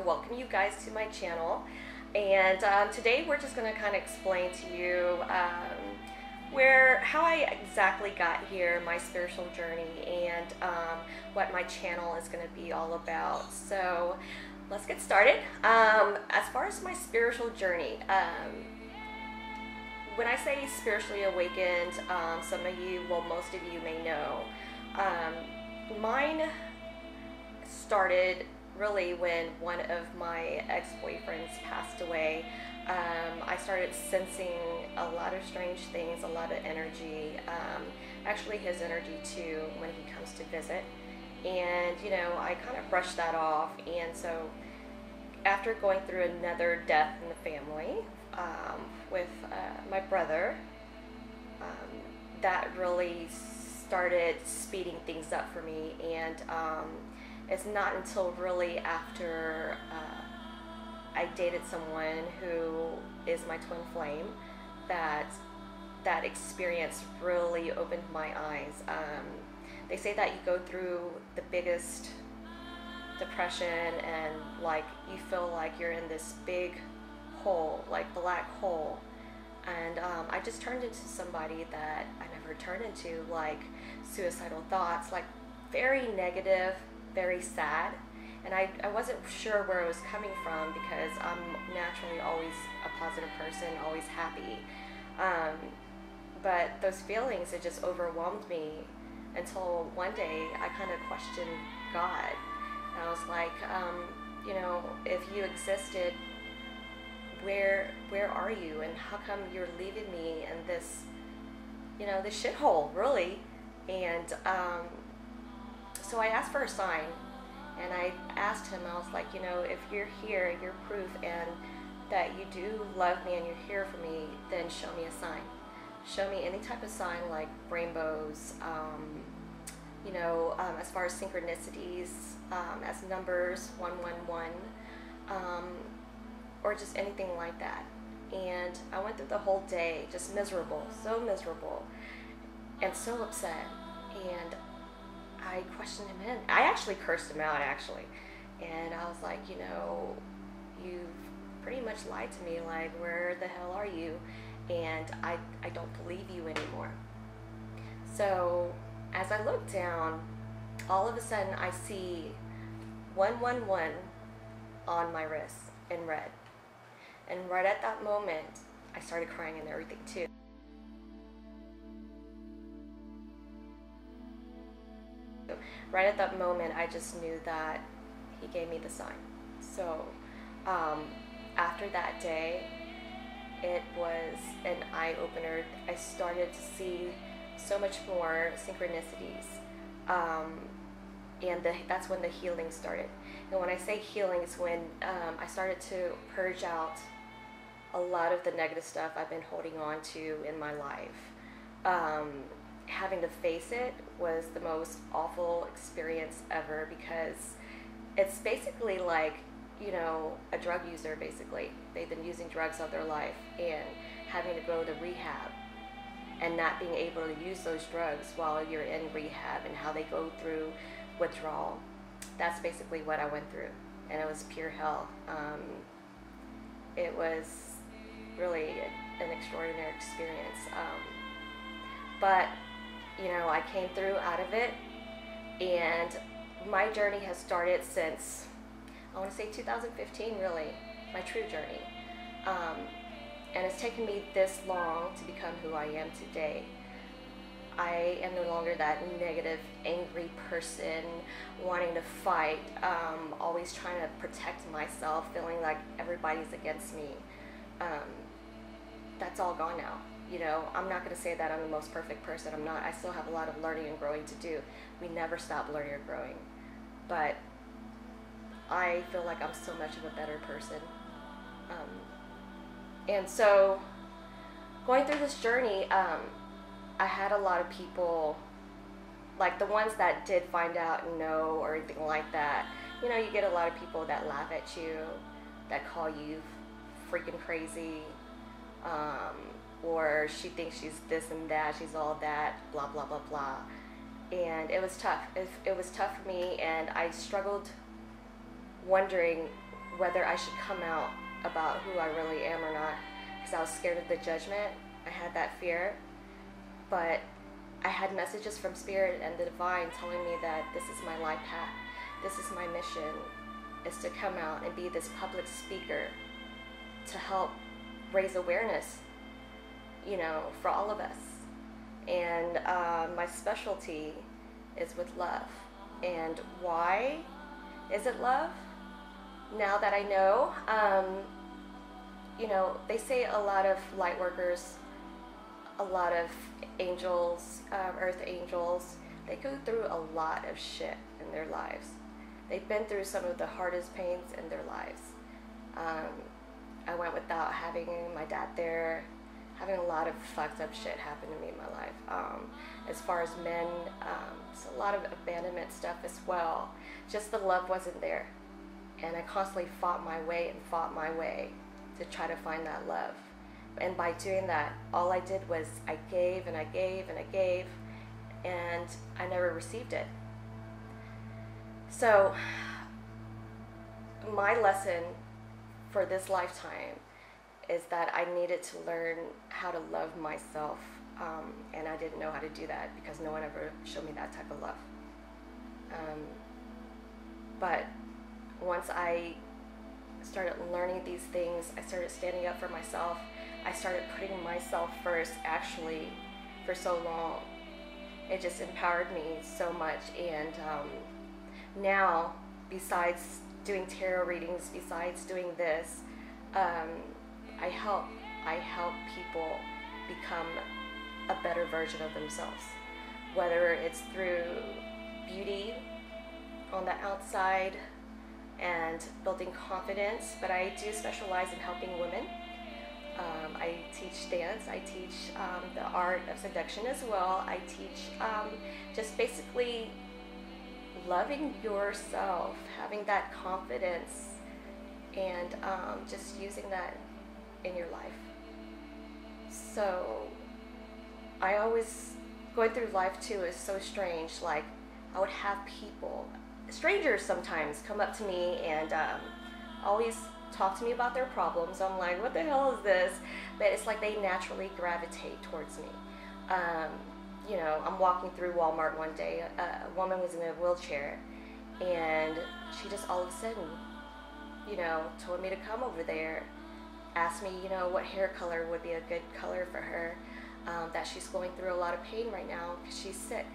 welcome you guys to my channel. And today we're just going to kind of explain to you how I exactly got here, my spiritual journey, and what my channel is going to be all about. So let's get started. As far as my spiritual journey, when I say spiritually awakened, some of you, well, most of you may know, mine started really when one of my ex-boyfriends passed away. I started sensing a lot of strange things, a lot of energy, actually his energy too, when he comes to visit. And, you know, I kind of brushed that off. And so after going through another death in the family with my brother, that really started speeding things up for me. And it's not until really after I dated someone who is my twin flame that that experience really opened my eyes. They say that you go through the biggest depression and like you feel like you're in this big hole, like black hole. And I just turned into somebody that I never turned into, like suicidal thoughts, like very negative, very sad. And I wasn't sure where it was coming from because I'm naturally always a positive person, always happy. But those feelings, it just overwhelmed me until one day I kind of questioned God. And I was like, you know, if you existed, where are you? And how come you're leaving me in this, you know, this shithole, really? And so I asked for a sign. And I asked him, I was like, you know, if you're here, you're proof, and that you do love me and you're here for me, then show me a sign. Show me any type of sign, like rainbows, you know, as far as synchronicities, as numbers, 111, or just anything like that. And I went through the whole day just miserable, so miserable, and so upset. And I questioned him in. I actually cursed him out, actually. And I was like, you know, you've pretty much lied to me. Like, where the hell are you? And I don't believe you anymore. So as I look down, all of a sudden I see 111 on my wrist in red. And right at that moment, I started crying and everything too. Right at that moment, I just knew that he gave me the sign. So after that day, it was an eye-opener. I started to see so much more synchronicities. And that's when the healing started. And when I say healing, it's when I started to purge out a lot of the negative stuff I've been holding on to in my life. Having to face it was the most awful experience ever, because it's basically like, you know, a drug user. Basically, they've been using drugs all their life and having to go to rehab and not being able to use those drugs while you're in rehab, and how they go through withdrawal. That's basically what I went through, and it was pure hell. It was really an extraordinary experience. But you know, I came through out of it, and my journey has started since, I want to say 2015, really, my true journey. And it's taken me this long to become who I am today. I am no longer that negative, angry person wanting to fight, always trying to protect myself, feeling like everybody's against me. That's all gone now. You know, I'm not going to say that I'm the most perfect person. I'm not. I still have a lot of learning and growing to do. We never stop learning or growing. But I feel like I'm so much of a better person. And so going through this journey, I had a lot of people, like the ones that did find out and know or anything like that. You know, you get a lot of people that laugh at you, that call you freaking crazy, or she thinks she's this and that, she's all that, blah, blah, blah, blah. And it was tough. It was tough for me, and I struggled wondering whether I should come out about who I really am or not, because I was scared of the judgment. I had that fear, but I had messages from Spirit and the Divine telling me that this is my life path, this is my mission, is to come out and be this public speaker to help raise awareness, you know, for all of us. And my specialty is with love. And why is it love? Now that I know, you know, they say a lot of light workers, a lot of angels, earth angels, they go through a lot of shit in their lives. They've been through some of the hardest pains in their lives. I went without having my dad there, having a lot of fucked up shit happen to me in my life. As far as men, it's a lot of abandonment stuff as well. Just the love wasn't there. And I constantly fought my way to try to find that love. And by doing that, all I did was I gave and I gave and I gave, and I never received it. So my lesson for this lifetime is that I needed to learn how to love myself, and I didn't know how to do that because no one ever showed me that type of love. But once I started learning these things, I started standing up for myself. I started putting myself first, actually, for so long. It just empowered me so much. And now, besides doing tarot readings, besides doing this, I help people become a better version of themselves. Whether it's through beauty on the outside and building confidence, but I do specialize in helping women. I teach dance, I teach the art of seduction as well. I teach just basically loving yourself, having that confidence, and just using that in your life. So I always, going through life too is so strange. Like, I would have people, strangers sometimes, come up to me and always talk to me about their problems. I'm like, what the hell is this? But it's like they naturally gravitate towards me. You know, I'm walking through Walmart one day. A woman was in a wheelchair, and she just all of a sudden, you know, told me to come over there, asked me, you know, what hair color would be a good color for her, that she's going through a lot of pain right now because she's sick.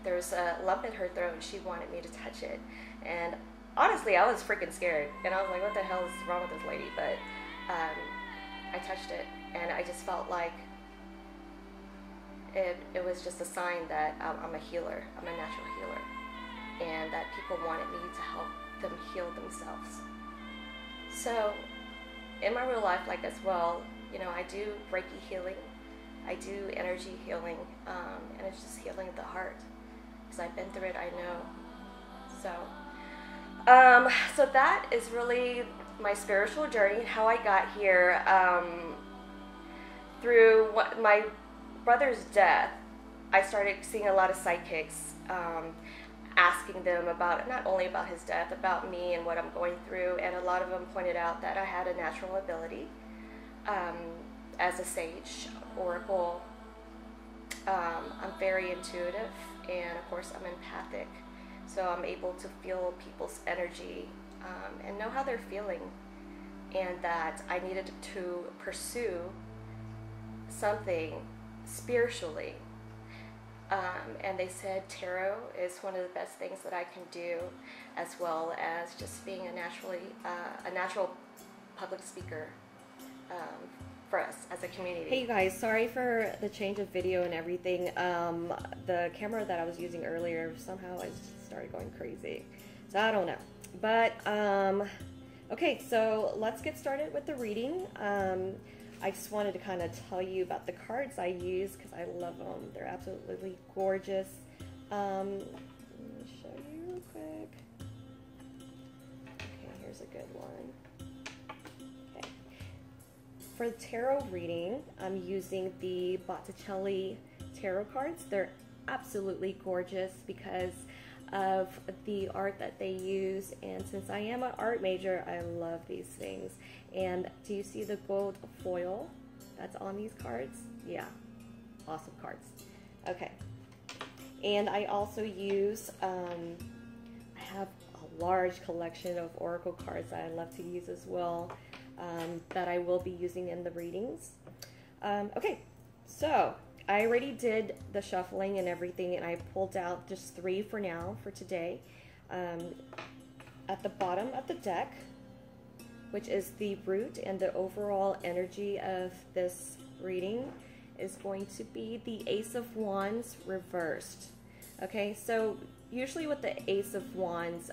There's a lump in her throat, and she wanted me to touch it. And honestly, I was freaking scared, and I was like, what the hell is wrong with this lady? But I touched it, and I just felt like it was just a sign that I'm a healer, I'm a natural healer, and that people wanted me to help them heal themselves. So in my real life, like as well, you know, I do Reiki healing, I do energy healing, and it's just healing the heart, because I've been through it, I know. So that is really my spiritual journey, how I got here. Through my brother's death, I started seeing a lot of psychics, asking them about, not only about his death, about me and what I'm going through, and a lot of them pointed out that I had a natural ability as a sage, oracle. I'm very intuitive, and of course I'm empathic. So I'm able to feel people's energy and know how they're feeling, and that I needed to pursue something spiritually. And they said tarot is one of the best things that I can do, as well as just being a natural public speaker for us as a community. Hey you guys, sorry for the change of video and everything. The camera that I was using earlier, somehow I just started going crazy. So I don't know. But, okay, so let's get started with the reading. I just wanted to kind of tell you about the cards I use because I love them. They're absolutely gorgeous. Let me show you real quick. Okay, here's a good one. Okay. For the tarot reading, I'm using the Botticelli tarot cards. They're absolutely gorgeous because of the art that they use. And since I am an art major, I love these things. And do you see the gold foil that's on these cards? Yeah, awesome cards. Okay, and I also use, I have a large collection of oracle cards that I love to use as well, that I will be using in the readings. Okay, so I already did the shuffling and everything, and I pulled out just 3 for now, for today. At the bottom of the deck, which is the root and the overall energy of this reading, is going to be the Ace of Wands reversed. Okay, so usually with the Ace of Wands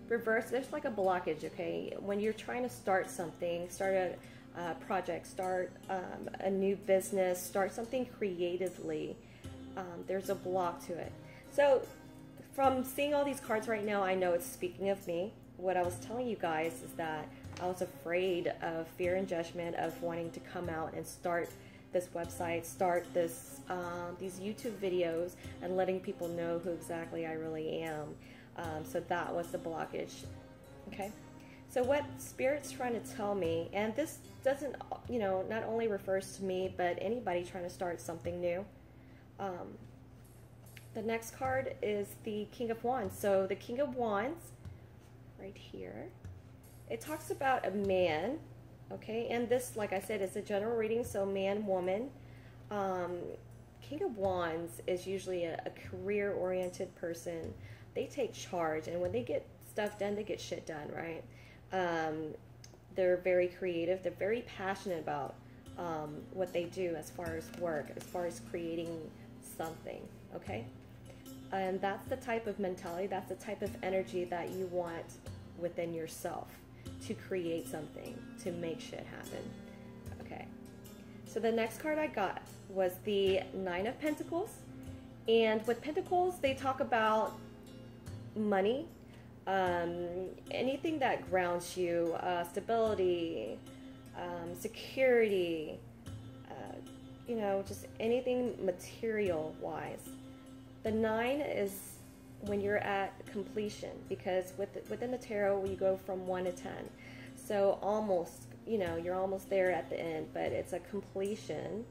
reversed, there's like a blockage, okay? When you're trying to start something, start a project, start a new business, start something creatively, there's a block to it. So from seeing all these cards right now, I know it's speaking of me. What I was telling you guys is that I was afraid of fear and judgment, of wanting to come out and start this website, start this these YouTube videos, and letting people know who exactly I really am. So that was the blockage. Okay, so what Spirit's trying to tell me, and this doesn't, you know, not only refers to me, but anybody trying to start something new. The next card is the King of Wands. So the King of Wands, right here, it talks about a man, okay? And this, like I said, is a general reading, so man, woman. King of Wands is usually a career-oriented person. They take charge, and when they get stuff done, they get shit done, right? They're very creative. They're very passionate about what they do as far as work, as far as creating something, okay? And that's the type of mentality, that's the type of energy that you want within yourself to create something, to make shit happen. Okay. So the next card I got was the Nine of Pentacles. And with Pentacles, they talk about money, anything that grounds you, stability, security, you know, just anything material-wise. The 9 is when you're at completion, because within the tarot, you go from 1 to 10. So almost, you know, you're almost there at the end, but it's a completion.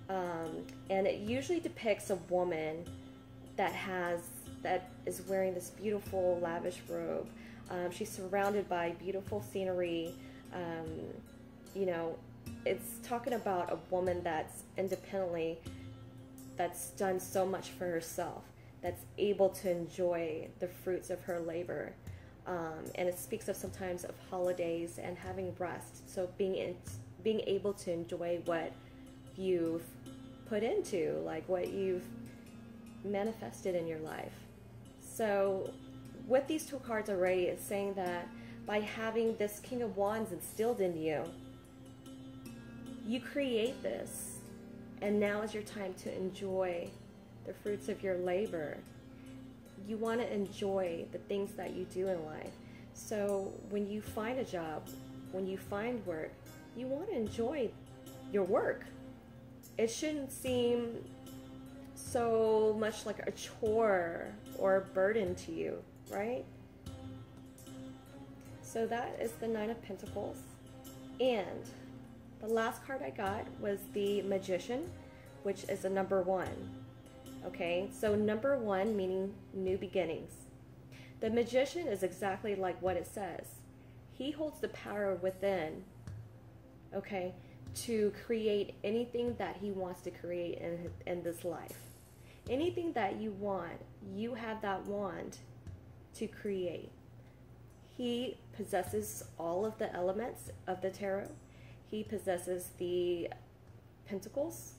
And it usually depicts a woman that is wearing this beautiful, lavish robe. She's surrounded by beautiful scenery. You know, it's talking about a woman that's that's done so much for herself, that's able to enjoy the fruits of her labor. And it speaks of sometimes of holidays and having rest. So being able to enjoy what you've put into, like what you've manifested in your life. So with these 2 cards already, it's saying that by having this King of Wands instilled in you, you create this. And now is your time to enjoy the fruits of your labor. You want to enjoy the things that you do in life. So when you find a job, when you find work, you want to enjoy your work. It shouldn't seem so much like a chore or a burden to you, right? So that is the Nine of Pentacles. And the last card I got was the Magician, which is a number 1. Okay, so number 1 meaning new beginnings. The Magician is exactly like what it says. He holds the power within, okay, to create anything that he wants to create in this life. Anything that you want, you have that wand to create. He possesses all of the elements of the tarot. He possesses the pentacles,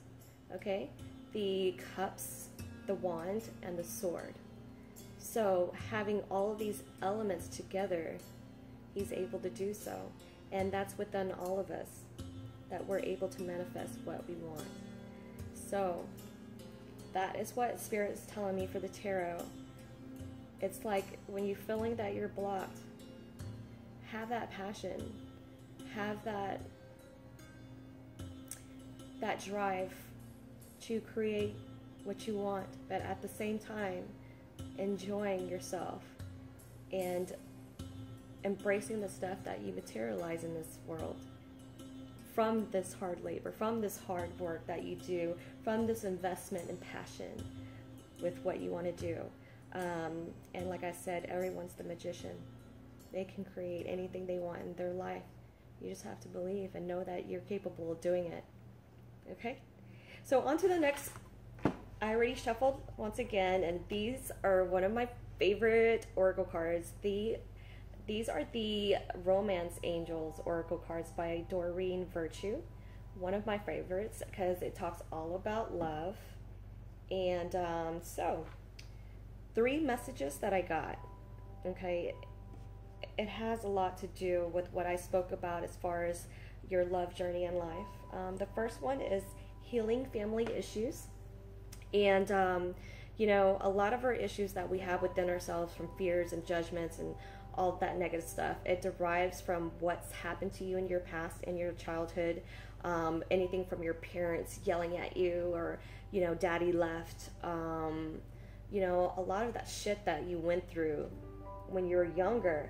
okay, the cups, the wand, and the sword. So having all of these elements together, he's able to do so. And that's within all of us, that we're able to manifest what we want. So that is what Spirit is telling me for the tarot. It's like when you're feeling that you're blocked, have that passion, have that drive to create what you want, but at the same time, enjoying yourself and embracing the stuff that you materialize in this world from this hard labor, from this hard work that you do, from this investment and passion with what you want to do. And like I said, everyone's the magician. They can create anything they want in their life. You just have to believe and know that you're capable of doing it. Okay? So on to the next. I already shuffled once again, and these are one of my favorite oracle cards. These are the Romance Angels oracle cards by Doreen Virtue. One of my favorites because it talks all about love. And so, 3 messages that I got. Okay, it has a lot to do with what I spoke about as far as your love journey in life. The first one is healing family issues. And, you know, a lot of our issues that we have within ourselves from fears and judgments and all that negative stuff, it derives from what's happened to you in your past, in your childhood, anything from your parents yelling at you, or, you know, daddy left, you know, a lot of that shit that you went through when you were younger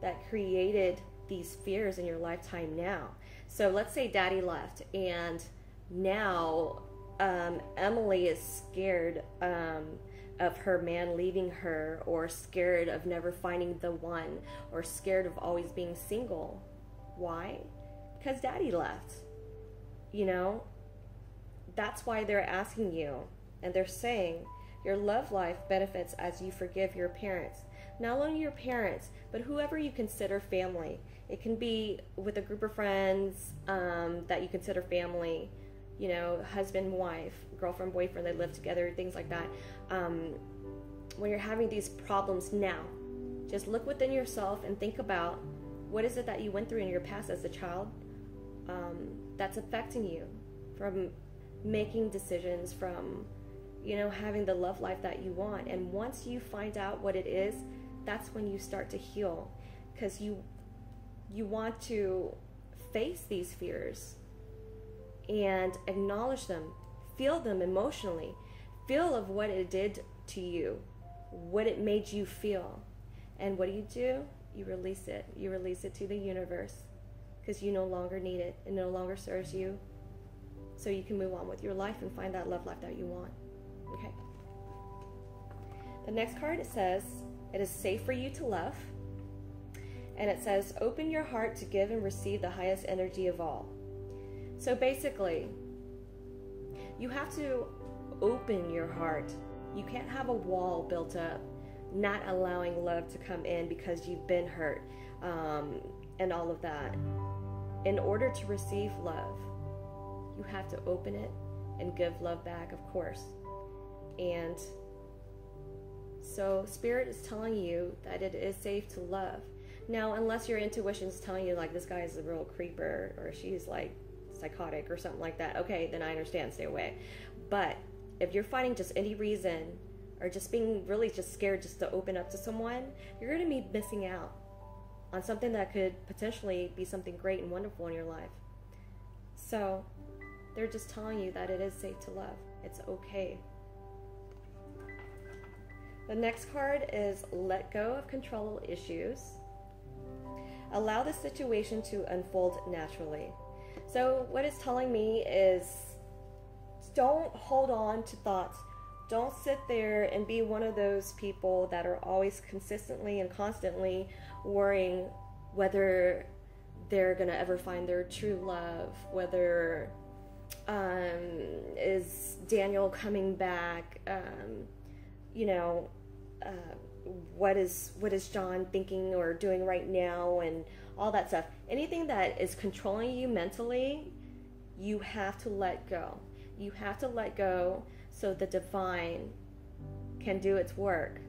that created these fears in your lifetime now. So let's say daddy left, and now Emily is scared of her man leaving her, or scared of never finding the one, or scared of always being single. Why? Because daddy left. You know, that's why they're asking you, and they're saying your love life benefits as you forgive your parents. Not only your parents, but whoever you consider family. It can be with a group of friends that you consider family. You know, husband, wife, girlfriend, boyfriend, they live together, things like that. When you're having these problems now, just look within yourself and think about what is it that you went through in your past as a child that's affecting you from making decisions, from, you know, having the love life that you want. And once you find out what it is, that's when you start to heal, because you want to face these fears and acknowledge them, feel them emotionally, feel of what it did to you, what it made you feel. And what do? You release it. You release it to the universe, because you no longer need it. It no longer serves you, so you can move on with your life and find that love life that you want. Okay. The next card, it says, it is safe for you to love. And it says, open your heart to give and receive the highest energy of all. So basically, you have to open your heart. You can't have a wall built up, not allowing love to come in because you've been hurt, and all of that. In order to receive love, you have to open it and give love back, of course. And so Spirit is telling you that it is safe to love. Now, unless your intuition is telling you, like, this guy is a real creeper, or she's like psychotic or something like that, okay, then I understand, stay away. But if you're finding just any reason, or just being really just scared just to open up to someone, you're going to be missing out on something that could potentially be something great and wonderful in your life. So they're just telling you that it is safe to love. It's okay. The next card is let go of control issues. Allow the situation to unfold naturally. So what it's telling me is, don't hold on to thoughts. Don't sit there and be one of those people that are always consistently and constantly worrying whether they're going to ever find their true love, whether is Daniel coming back, you know, what is John thinking or doing right now, and all that stuff. Anything that is controlling you mentally, you have to let go. You have to let go so the divine can do its work.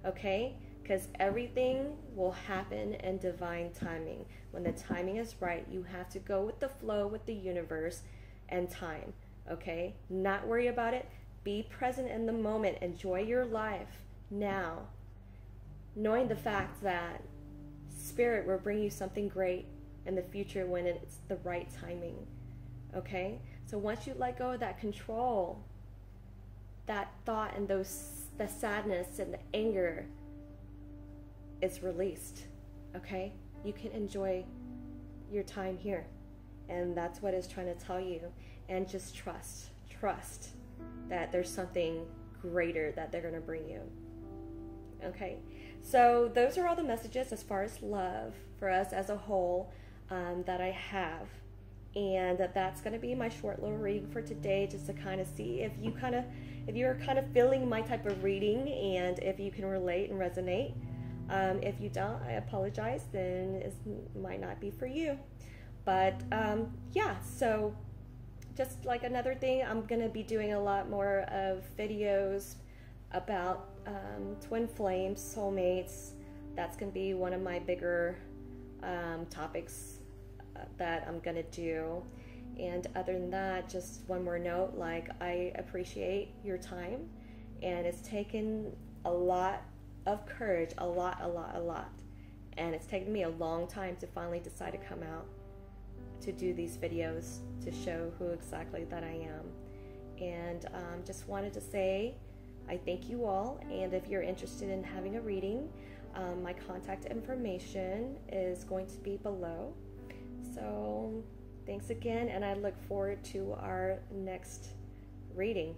Okay? Because everything will happen in divine timing. When the timing is right, you have to go with the flow with the universe and time. Okay? Not worry about it. Be present in the moment. Enjoy your life now, knowing the fact that Spirit will bring you something great in the future when it's the right timing. Okay? So once you let go of that control, that thought and those the sadness and the anger is released. Okay? You can enjoy your time here. And that's what it's trying to tell you. And just trust that there's something greater that they're going to bring you. Okay? So those are all the messages as far as love for us as a whole that I have. And that's going to be my short little reading for today, just to kind of see if you're kind of feeling my type of reading and if you can relate and resonate. If you don't, I apologize, then it might not be for you. But yeah, so just like another thing, I'm going to be doing a lot more of videos about twin flames, soulmates. That's going to be one of my bigger topics that I'm going to do. And other than that, just one more note, like, I appreciate your time, and it's taken a lot of courage, a lot. And it's taken me a long time to finally decide to come out to do these videos to show who exactly that I am. And just wanted to say I thank you all, and if you're interested in having a reading, my contact information is going to be below. So thanks again, and I look forward to our next reading.